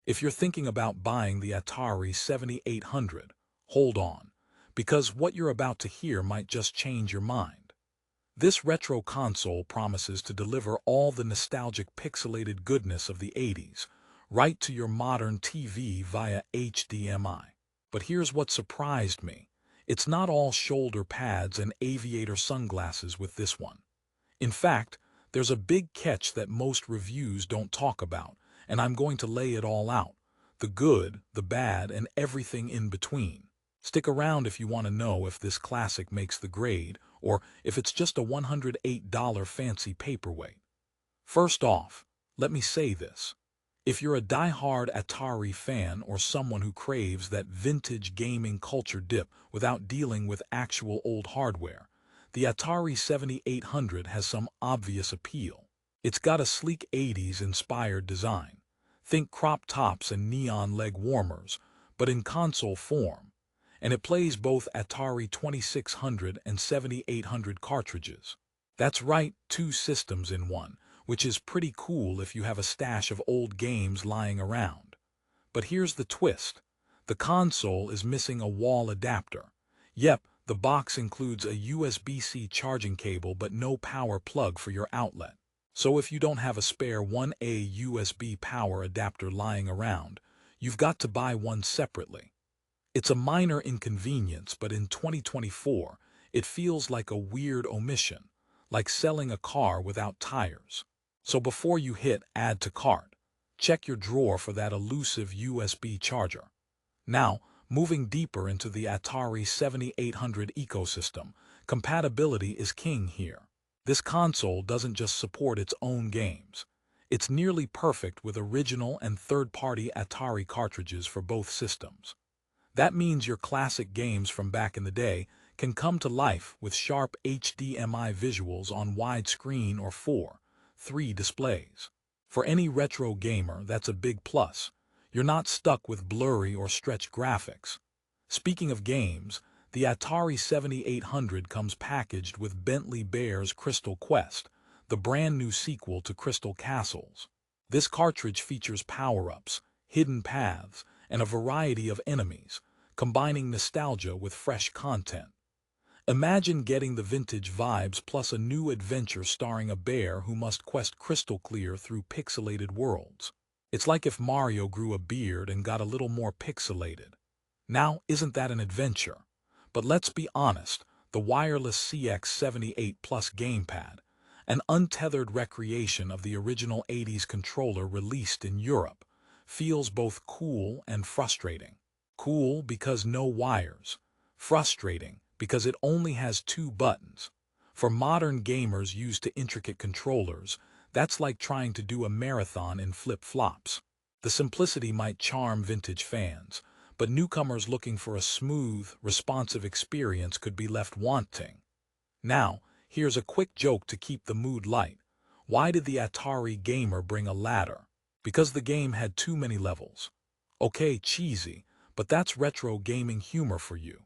If you're thinking about buying the Atari 7800, hold on, because what you're about to hear might just change your mind. This retro console promises to deliver all the nostalgic pixelated goodness of the 80s, right to your modern TV via HDMI. But here's what surprised me. It's not all shoulder pads and aviator sunglasses with this one. In fact, there's a big catch that most reviews don't talk about, and I'm going to lay it all out. The good, the bad, and everything in between. Stick around if you want to know if this classic makes the grade, or if it's just a $108 fancy paperweight. First off, let me say this. If you're a die-hard Atari fan or someone who craves that vintage gaming culture dip without dealing with actual old hardware, the Atari 7800 has some obvious appeal. It's got a sleek 80s-inspired design. Think crop tops and neon leg warmers, but in console form. And it plays both Atari 2600 and 7800 cartridges. That's right, two systems in one, which is pretty cool if you have a stash of old games lying around. But here's the twist. The console is missing a wall adapter. Yep, the box includes a USB-C charging cable but no power plug for your outlet. So if you don't have a spare 1A USB power adapter lying around, you've got to buy one separately. It's a minor inconvenience, but in 2024, it feels like a weird omission, like selling a car without tires. So before you hit Add to Cart, check your drawer for that elusive USB charger. Now, moving deeper into the Atari 7800 ecosystem, compatibility is king here. This console doesn't just support its own games. It's nearly perfect with original and third-party Atari cartridges for both systems. That means your classic games from back in the day can come to life with sharp HDMI visuals on widescreen or 4:3 displays. For any retro gamer, that's a big plus. You're not stuck with blurry or stretched graphics. Speaking of games, the Atari 7800 comes packaged with Bentley Bear's Crystal Quest, the brand new sequel to Crystal Castles. This cartridge features power-ups, hidden paths, and a variety of enemies, combining nostalgia with fresh content. Imagine getting the vintage vibes plus a new adventure starring a bear who must quest crystal clear through pixelated worlds. It's like if Mario grew a beard and got a little more pixelated. Now, isn't that an adventure? But let's be honest, the wireless CX78 Plus gamepad, an untethered recreation of the original 80s controller released in Europe, feels both cool and frustrating. Cool because no wires. Frustrating because it only has two buttons. For modern gamers used to intricate controllers, that's like trying to do a marathon in flip-flops. The simplicity might charm vintage fans, but newcomers looking for a smooth, responsive experience could be left wanting. Now, here's a quick joke to keep the mood light. Why did the Atari gamer bring a ladder? Because the game had too many levels. Okay, cheesy, but that's retro gaming humor for you.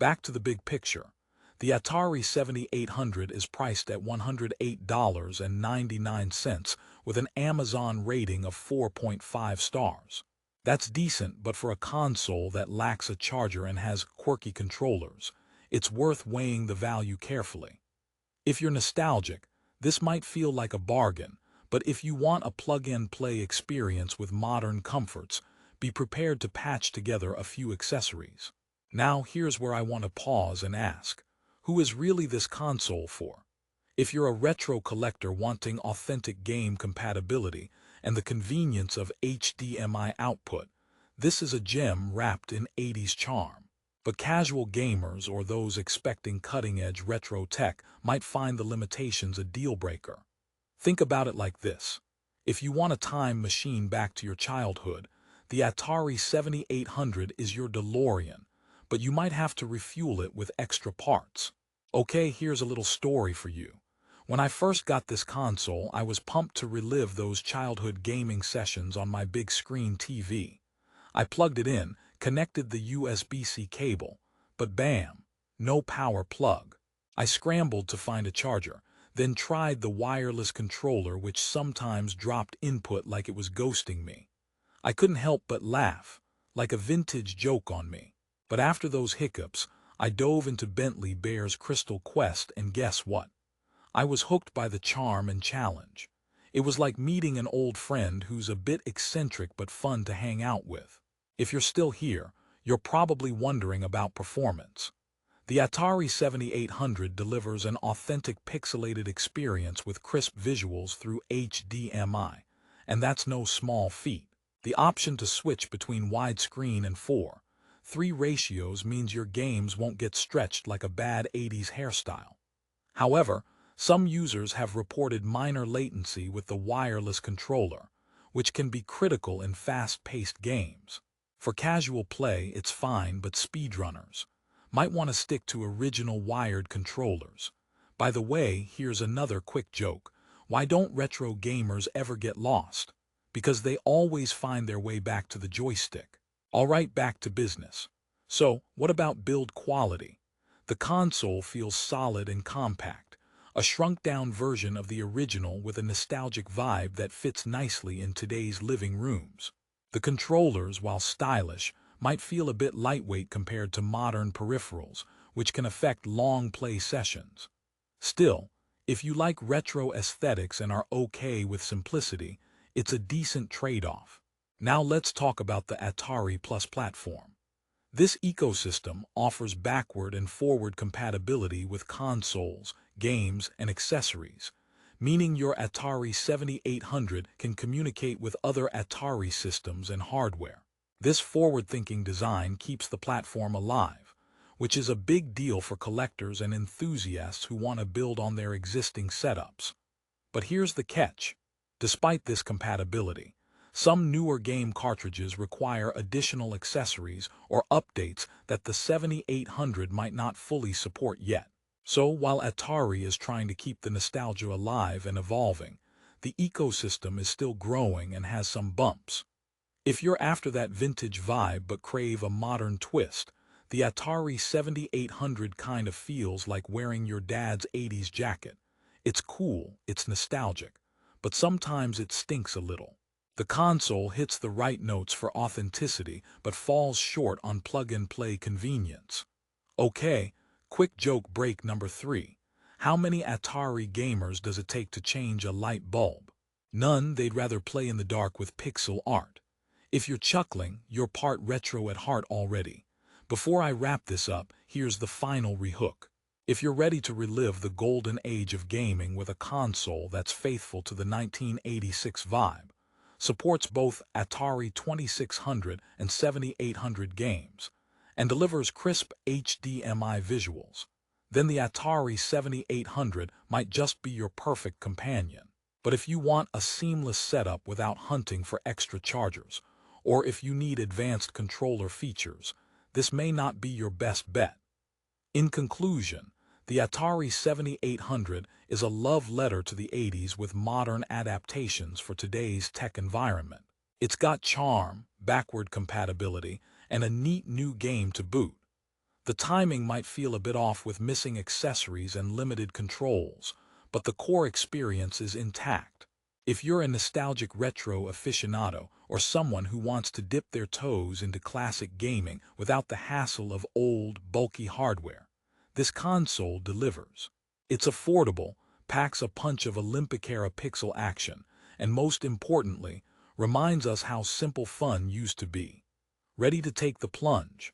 Back to the big picture. The Atari 7800 is priced at $108.99 with an Amazon rating of 4.5 stars. That's decent, but for a console that lacks a charger and has quirky controllers, it's worth weighing the value carefully. If you're nostalgic, this might feel like a bargain, but if you want a plug-and-play experience with modern comforts, be prepared to patch together a few accessories. Now here's where I want to pause and ask, who is really this console for? If you're a retro collector wanting authentic game compatibility and the convenience of HDMI output, this is a gem wrapped in 80s charm. But casual gamers or those expecting cutting-edge retro tech might find the limitations a deal-breaker. Think about it like this. If you want a time machine back to your childhood, the Atari 7800 is your DeLorean, but you might have to refuel it with extra parts. Okay, here's a little story for you. When I first got this console, I was pumped to relive those childhood gaming sessions on my big screen TV. I plugged it in, connected the USB-C cable, but bam, no power plug. I scrambled to find a charger, then tried the wireless controller which sometimes dropped input like it was ghosting me. I couldn't help but laugh, like a vintage joke on me. But after those hiccups, I dove into Bentley Bear's Crystal Quest, and guess what? I was hooked by the charm and challenge. It was like meeting an old friend who's a bit eccentric but fun to hang out with. If you're still here, you're probably wondering about performance. The Atari 7800 delivers an authentic pixelated experience with crisp visuals through HDMI, and that's no small feat. The option to switch between widescreen and 4:3 ratios means your games won't get stretched like a bad 80s hairstyle. However, some users have reported minor latency with the wireless controller, which can be critical in fast-paced games. For casual play, it's fine, but speedrunners might want to stick to original wired controllers. By the way, here's another quick joke. Why don't retro gamers ever get lost? Because they always find their way back to the joystick. All right, back to business. So, what about build quality? The console feels solid and compact, a shrunk-down version of the original with a nostalgic vibe that fits nicely in today's living rooms. The controllers, while stylish, might feel a bit lightweight compared to modern peripherals, which can affect long play sessions. Still, if you like retro aesthetics and are okay with simplicity, it's a decent trade-off. Now let's talk about the Atari Plus platform. This ecosystem offers backward and forward compatibility with consoles, games, and accessories, meaning your Atari 7800 can communicate with other Atari systems and hardware. This forward-thinking design keeps the platform alive, which is a big deal for collectors and enthusiasts who want to build on their existing setups. But here's the catch. Despite this compatibility, some newer game cartridges require additional accessories or updates that the 7800 might not fully support yet. So while Atari is trying to keep the nostalgia alive and evolving, the ecosystem is still growing and has some bumps. If you're after that vintage vibe but crave a modern twist, the Atari 7800 kind of feels like wearing your dad's 80s jacket. It's cool, it's nostalgic, but sometimes it stinks a little. The console hits the right notes for authenticity but falls short on plug-and-play convenience. Okay, quick joke break number 3. How many Atari gamers does it take to change a light bulb? None. They'd rather play in the dark with pixel art. If you're chuckling, you're part retro at heart already. Before I wrap this up, here's the final rehook. If you're ready to relive the golden age of gaming with a console that's faithful to the 1986 vibe, supports both Atari 2600 and 7800 games, and delivers crisp HDMI visuals, then the Atari 7800 might just be your perfect companion. But if you want a seamless setup without hunting for extra chargers, or if you need advanced controller features, this may not be your best bet. In conclusion, the Atari 7800 is a love letter to the 80s with modern adaptations for today's tech environment. It's got charm, backward compatibility, and a neat new game to boot. The timing might feel a bit off with missing accessories and limited controls, but the core experience is intact. If you're a nostalgic retro aficionado or someone who wants to dip their toes into classic gaming without the hassle of old, bulky hardware, this console delivers. It's affordable, packs a punch of Olympic-era pixel action, and most importantly, reminds us how simple fun used to be. Ready to take the plunge?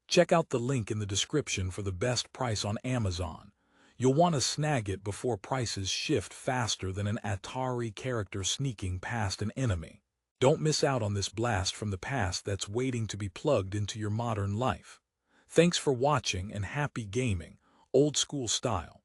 Check out the link in the description for the best price on Amazon. You'll want to snag it before prices shift faster than an Atari character sneaking past an enemy. Don't miss out on this blast from the past that's waiting to be plugged into your modern life. Thanks for watching and happy gaming, old school style.